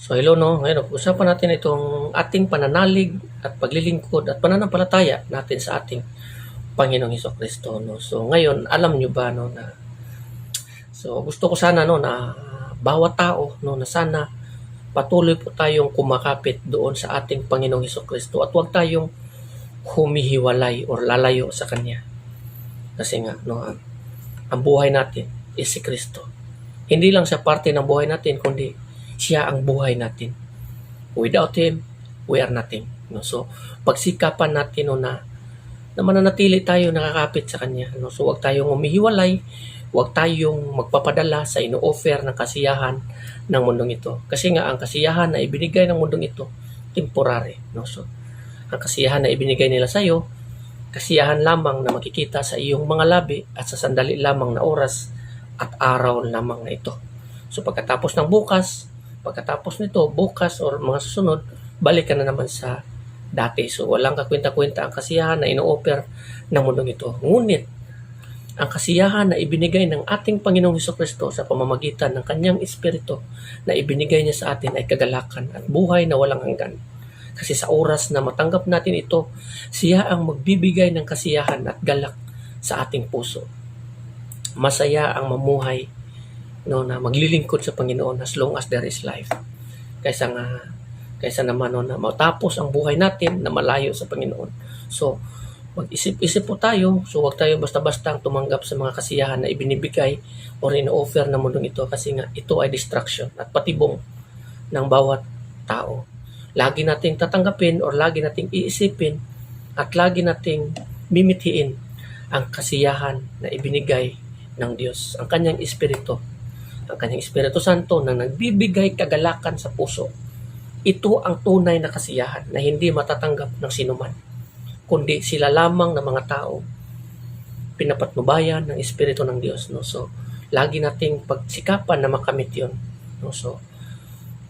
So hello no, ngayon usapan natin itong ating pananalig at paglilingkod at pananampalataya natin sa ating Panginoong Hesukristo no. So ngayon, alam niyo ba no na gusto ko sana no na bawat tao no na sana patuloy po tayong kumakapit doon sa ating Panginoong Hesukristo at huwag tayong humihiwalay or lalayo sa kanya. Kasi nga no, ang buhay natin is si Kristo. Hindi lang siya parte ng buhay natin kundi siya ang buhay natin. Without Him, we are nothing. No? So, pagsikapan natin no, na mananatili tayo nakakapit sa Kanya. No? So, huwag tayong umihiwalay, huwag tayong magpapadala sa ino-offer ng kasiyahan ng mundong ito. Kasi nga, ang kasiyahan na ibinigay ng mundong ito, temporary. No? So, ang kasiyahan na ibinigay nila sa iyo, kasiyahan lamang na makikita sa iyong mga labi at sa sandali lamang na oras at araw lamang na ito. So, pagkatapos nito, bukas or mga susunod, balik ka na naman sa dati. So, walang kakwenta-kwenta ang kasiyahan na ino-offer ng mundong ito. Ngunit, ang kasiyahan na ibinigay ng ating Panginoong Hesukristo sa pamamagitan ng Kanyang Espiritu na ibinigay niya sa atin ay kagalakan at buhay na walang hanggan. Kasi sa oras na matanggap natin ito, siya ang magbibigay ng kasiyahan at galak sa ating puso. Masaya ang mamuhay no, na maglilingkod sa Panginoon as long as there is life. Kaysa naman no, na matapos ang buhay natin na malayo sa Panginoon. So, mag-isip-isip po tayo. So, huwag tayo basta-basta tumanggap sa mga kasiyahan na ibinibigay o ino-offer ng mundong ito kasi nga ito ay distraction at patibong ng bawat tao. Lagi nating tatanggapin o lagi nating iisipin at lagi nating mimithiin ang kasiyahan na ibinigay ng Diyos, ang Kanyang Espiritu. Ang Kanyang Espiritu Santo na nagbibigay kagalakan sa puso. Ito ang tunay na kasiyahan na hindi matatanggap ng sinuman, kundi sila lamang na mga tao pinapatnubayan ng Espiritu ng Diyos. No? So, lagi nating pagsikapan na makamit yun. No? So,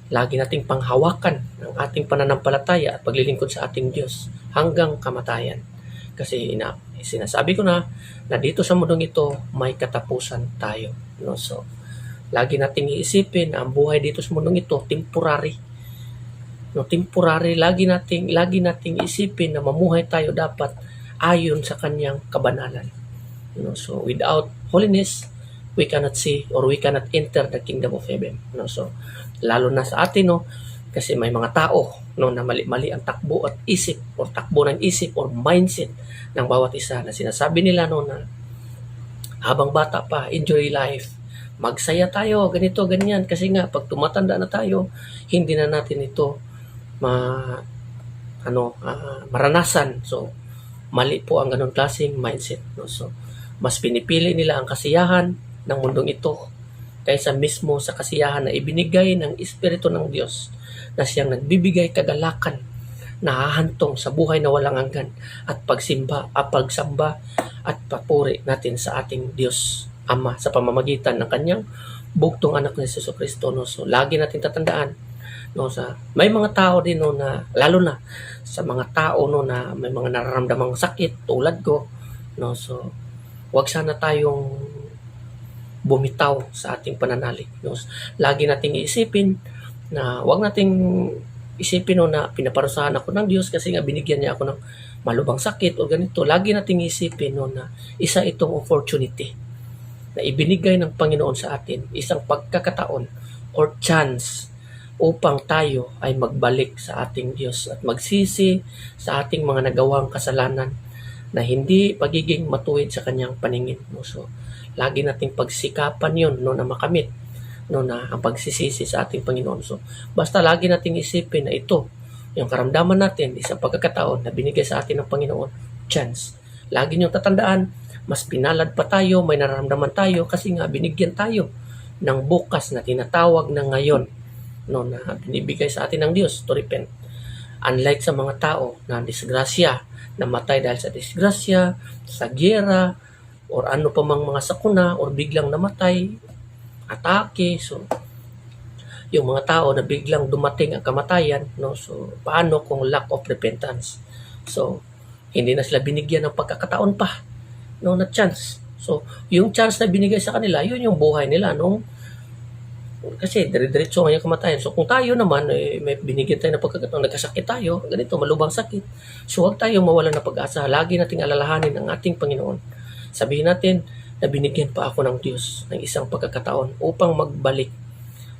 lagi nating panghawakan ng ating pananampalataya at paglilingkod sa ating Diyos hanggang kamatayan. Kasi sinasabi ko na dito sa mundong ito may katapusan tayo. No? So, lagi nating iisipin ang buhay dito sa mundong ito temporary. No, temporary, lagi nating isipin na mamuhay tayo dapat ayon sa Kanyang kabanalan. No, so without holiness, we cannot see or we cannot enter the kingdom of heaven. No, so lalo na sa atin no, kasi may mga tao no na mali-mali ang takbo at isip or takbo ng isip or mindset ng bawat isa na sinasabi nila no na habang bata pa, enjoy life. Magsaya tayo, ganito, ganyan. Kasi nga, pag tumatanda na tayo, hindi na natin ito maranasan. So, mali po ang ganun klaseng mindset. No? So, mas pinipili nila ang kasiyahan ng mundong ito kaysa mismo sa kasiyahan na ibinigay ng Espiritu ng Diyos na siyang nagbibigay kagalakan na hahantong sa buhay na walang hanggan at pagsamba at papuri natin sa ating Diyos Ama sa pamamagitan ng Kanyang bugtong anak ni Jesucristo. No? So, lagi natin tatandaan no, may mga tao din no, na lalo na sa mga tao no, na may mga nararamdamang sakit tulad ko. No? So, wag sana tayong bumitaw sa ating pananalig. No? Lagi nating iisipin na wag nating isipin no, na pinaparusahan ako ng Diyos kasi nga binigyan niya ako ng malubang sakit o ganito. Lagi nating isipin no, na isa itong opportunity na ibinigay ng Panginoon sa atin, isang pagkakataon or chance upang tayo ay magbalik sa ating Diyos at magsisi sa ating mga nagawang kasalanan na hindi pagiging matuwid sa Kanyang paningin. No? So, lagi nating pagsikapan yun no, na makamit no, na ang pagsisisi sa ating Panginoon. So, basta lagi nating isipin na ito, yung karamdaman natin, isang pagkakataon na binigay sa atin ng Panginoon, chance. Lagi niyong tatandaan, mas pinalad pa tayo, may nararamdaman tayo kasi nga binigyan tayo ng bukas na tinatawag na ngayon no, na binibigay sa atin ng Diyos to repent. Unlike sa mga tao na disgrasya, namatay dahil sa disgrasya, sa giyera, or ano pa mang mga sakuna, or biglang namatay, atake. So, yung mga tao na biglang dumating ang kamatayan, no, so paano kung lack of repentance? So, hindi na sila binigyan ng pagkakataon pa no, na chance. So, yung chance na binigay sa kanila, yun yung buhay nila nung Kasi dire-diretso nga yung kamatayan. So kung tayo naman, may binigyan tayo ng pagkakataon, nagkasakit tayo, ganito, malubhang sakit. So huwag tayo mawala ng pag-asa. Lagi nating alalahanin ang ating Panginoon. Sabihin natin na binigyan pa ako ng Diyos ng isang pagkakataon upang magbalik.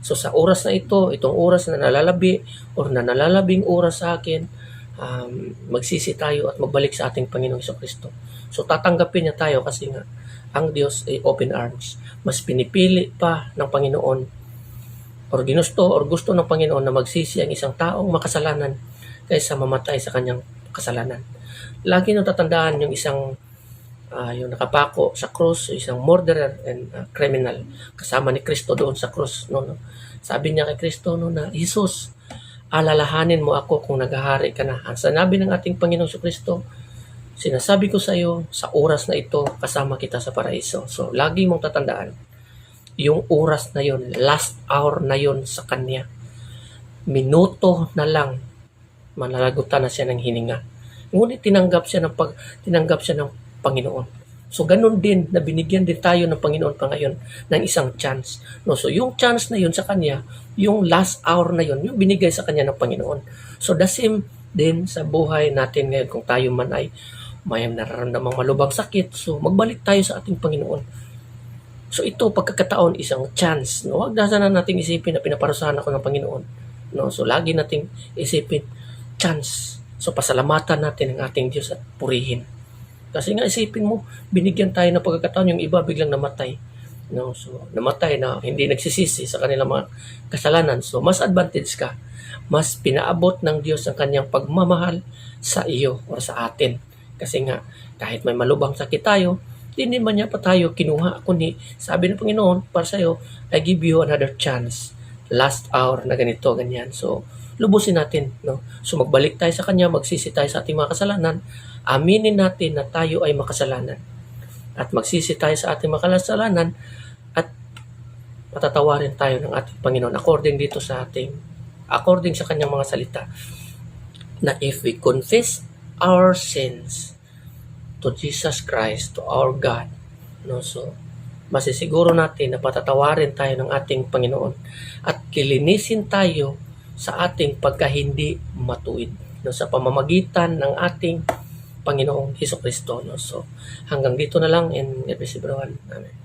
So sa oras na ito, itong oras na nalalabi or na nalalabing oras sa akin, magsisi tayo at magbalik sa ating Panginoong Jesucristo. So tatanggapin niya tayo kasi nga ang Diyos ay open arms. Mas pinipili pa ng Panginoon or ginusto or gusto ng Panginoon na magsisi ang isang taong makasalanan kaysa mamatay sa kanyang kasalanan. Lagi nyo tatandaan yung isang yung nakapako sa krus, isang murderer and criminal kasama ni Kristo doon sa krus. No? Sabi niya kay Kristo na, Jesus, alalahanin mo ako kung naghahari ka na. Ang sinabi ng ating Panginoong Kristo, sinasabi ko sa iyo, sa oras na ito, kasama kita sa paraiso. So, lagi mong tatandaan, yung oras na yon, last hour na yon sa Kanya. Minuto na lang, manalagutan na siya ng hininga. Ngunit tinanggap siya ng Panginoon. So, ganun din, na binigyan din tayo ng Panginoon pa ngayon ng isang chance. No? So, yung chance na yun sa Kanya, yung last hour na yun, yung binigay sa Kanya ng Panginoon. So, the same din sa buhay natin ngayon kung tayo man ay may nararamdamang malubhang sakit. So, magbalik tayo sa ating Panginoon. So, ito, pagkakataon, isang chance. No? Huwag na sana nating isipin na pinaparusahan ako ng Panginoon. No? So, lagi nating isipin, chance. So, pasalamatan natin ang ating Diyos at purihin. Kasi nga isipin mo, binigyan tayo ng pagkakataon, yung iba biglang namatay. No? So, namatay na hindi nagsisisi sa kanilang mga kasalanan. So, mas advantage ka. Mas pinaabot ng Diyos ang kanyang pagmamahal sa iyo o sa atin. Kasi nga, kahit may malubhang sakit tayo, hindi man niya pa tayo kinuha. Kundi, sabi ng Panginoon, para sa iyo, I give you another chance. Last hour na ganito, ganyan. So, lubusin natin. No? So, magbalik tayo sa Kanya, magsisi tayo sa ating mga kasalanan, aminin natin na tayo ay makasalanan. At magsisi tayo sa ating mga kasalanan at patatawarin tayo ng ating Panginoon according sa Kanyang mga salita, na if we confess our sins to Jesus Christ, to our God, no, so masisiguro natin na patatawarin tayo ng ating Panginoon at kilinisin tayo sa ating pagkahindi matuwid, no, sa pamamagitan ng ating Panginoong Hesukristo. No? So hanggang dito na lang, and God bless everyone. Amen.